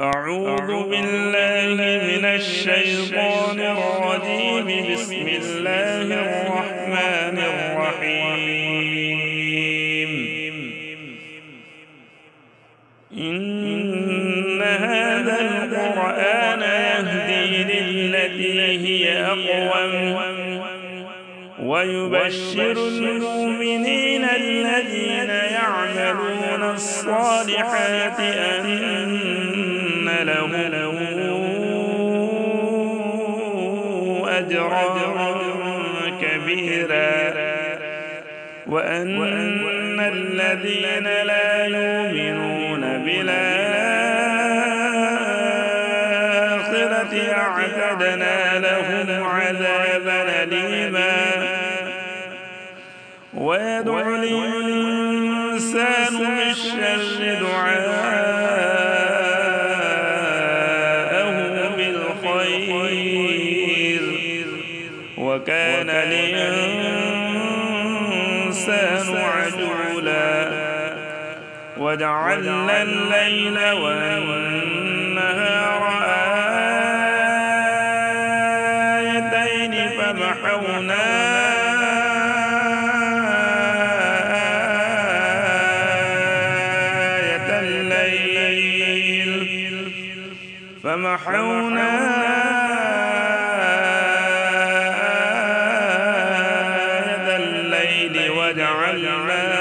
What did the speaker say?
أعوذ بالله من الشيطان الرجيم. بسم الله الرحمن الرحيم. إن هذا القرآن يهدي للتي هي أقوم ويبشر المؤمنين الذين يعملون الصالحات أن لهم أجرا كبيرا، وأن الذين لا يؤمنون بالآخرة أعتدنا لهم عذابا أليما. ويدعو الإنسان بالشر دعاءه بالخير، وكان الإنسان عجولا. وجعلنا الليل والنهار آيتين فمحونا آية الليل وجعلنا